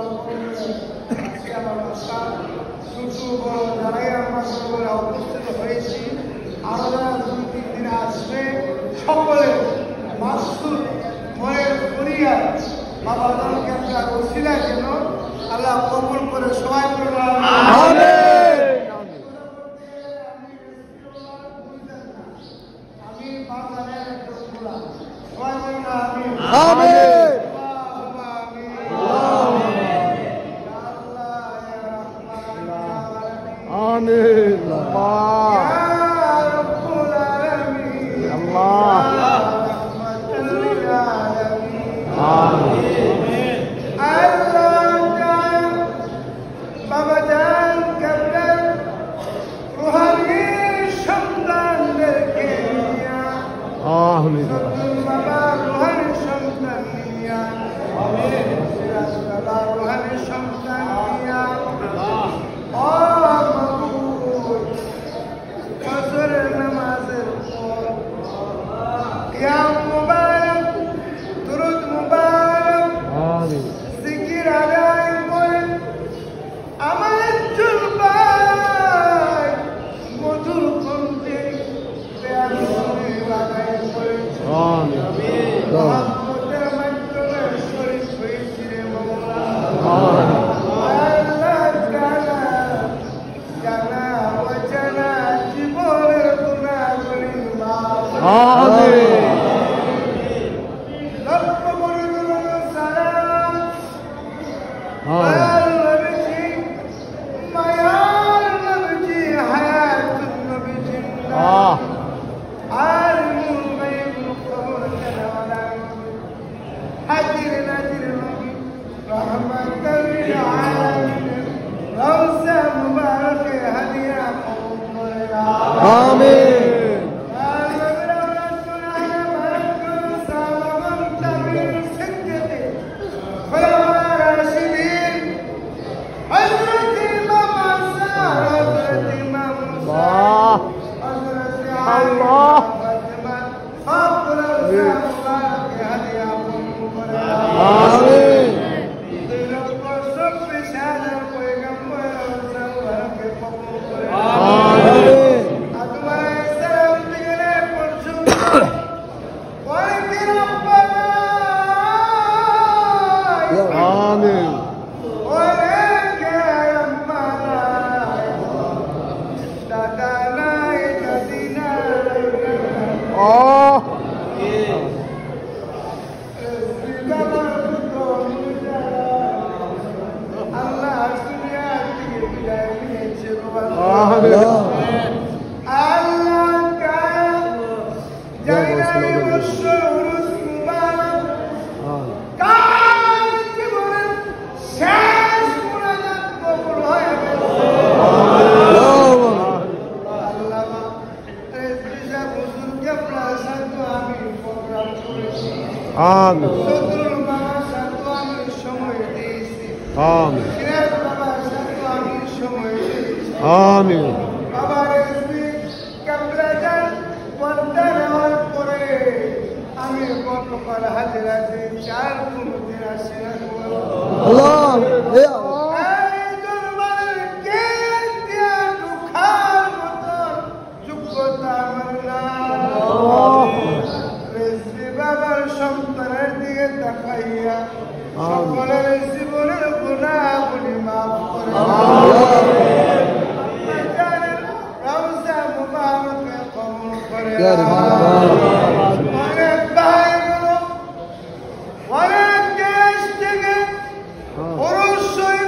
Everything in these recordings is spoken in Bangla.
আজকে আমার বাসা ছোট বড় যারাই আমরা সকলে উপস্থিত হয়েছি, আরো যারা 2-3 দিনে আসবে, সকলে মাসুদ মনের করিয়া বাবা দলকে একটা ওসিলা যেন আল্লাহ কবুল করে সবাই বলবেন আমি বাজারের একটা খোলা সবাই বলবেন আমিন। آمين الله الله آمين বাবা জান কাবলার রুহানি সন্তানদেরকে آمين বাবা রুহানি সন্তান নিয়া বাবা রুহানি সন্তান নিয়া ফজরের নামাজের পর কিয়াম মুবারক দুরূদ মুবারক آمين জিকির আদায় করে আমার একজন ভাই মধুর কণ্ঠে বেয়ান করে আদায় করেছে آمين মহব্বতের মাধ্যমে শরীফ হয়েছি রে মওলা آمين آمين অবশ্যই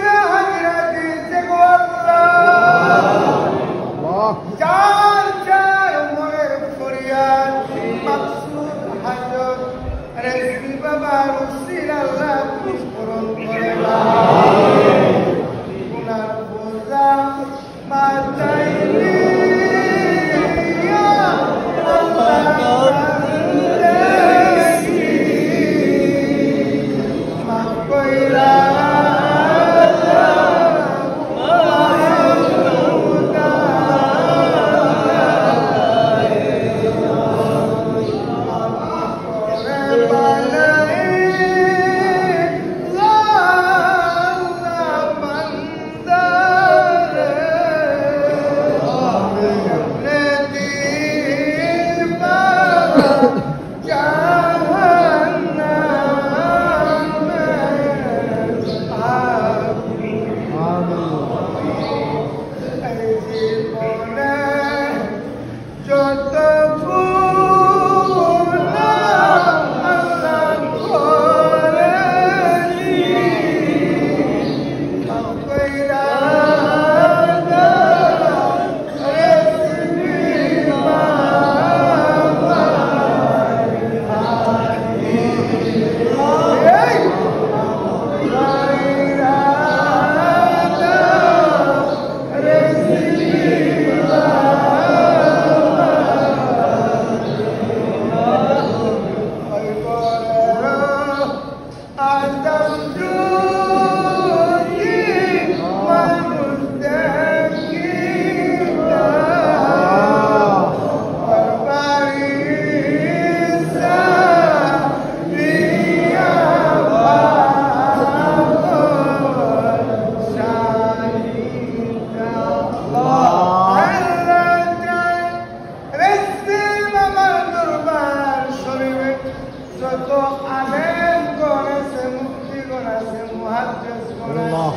আল্লাহ।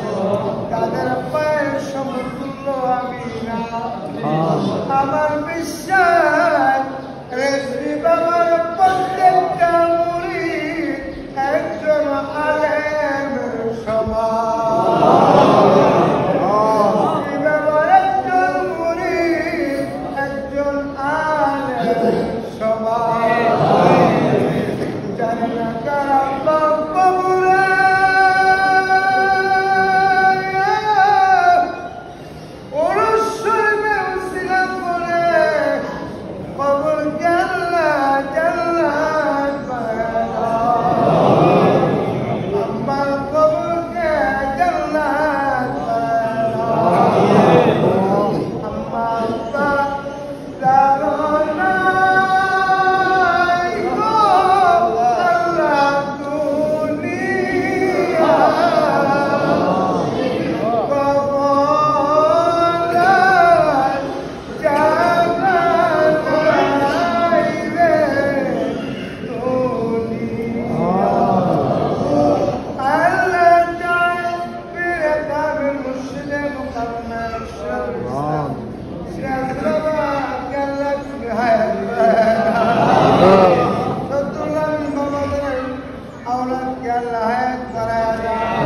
তাদের পায়ের সমতুল্য আমি না। আমিন। আমার বিশ্বাস রেজবি বাবার প্রত্যেকটা মুরিদ একজন আলেমের সমান। রেজবি বাবার একজন মুরিদ একজন আলেমের সমান। জানি না কারা পাক কবরে ওরস শরীফে উসিলা করে কবর জান্নাত জান্নাত বানাও। আমার কবরকে জান্নাত বানাও। আমার দারুনাই গো আল্লাহ দুনিয়া কবরাত জান্নাত বানাইবে দুনিয়া। আল্লাহ চায় পীরে কামিল মুর্শিদে মুকাম্মেল আমিন। সিরাজ বাবা আল্লাহ তুমি হায়াত আমিন। সতুল্লাহ বাবাদের আওলাদকে আল্লাহ হায়াত বাড়ায়া দাও।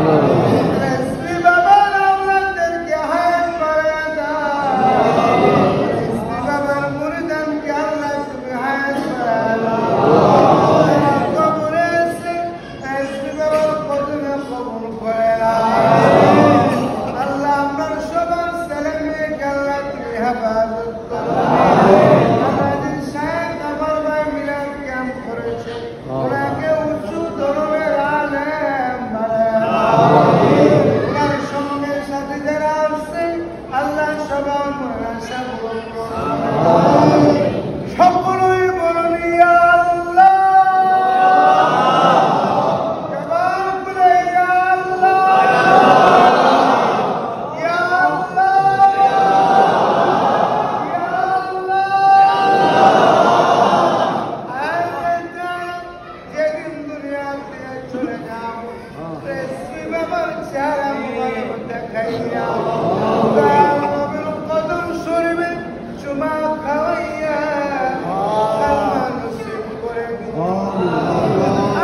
রেজবি বাবার আওলাদদেরকে হায়াত বাড়ায়া দাও। রেজবি বাবার মুরিদানকে আল্লাহ তুমি হায়াত বাড়ায়া দাও। আমার কবরে এসে রেজবি বাবার কদমে কবুল করে নাও। আল্লাহ আপনার সবার ছেলে মেয়েকে আল্লাহ তুমি হেফাজত করো। আমাদের সাহেব আমার ভাই মিলাদ ক্যাম্প করেছে, ওনাকে উঁচু ধরনের আলেম বানায় দাও। ওনার সঙ্গে সাথে যারা আসছে আল্লাহ সবার মনের আশা পূরণ করো। সকলেই বলুন ইয়া আল্লাহ। জবাব বলে ইয়া আল্লাহ। ইয়া আল্লাহ। ইয়া আল্লাহ। যেদিন দুনিয়া থেকে চলে যাও রেজবি বাবার চেহারা মুবারক দেখাইয়া দয়াল নবীর কদম শরীফে চুমা খাওয়াইয়া আল্লাহ নসিব করে দিও।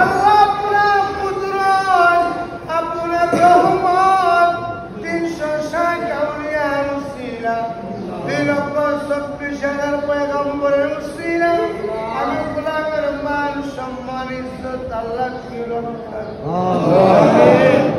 আল্লাহ আপনার কুদরত আপনার রহমত 360 আউলিয়ার উসিলা 2,24,000 পয়গম্বরের উসিলা আমি গোলামের মান সম্মান ইজ্জত আল্লাহ কি রক্ষা করো। আমিন।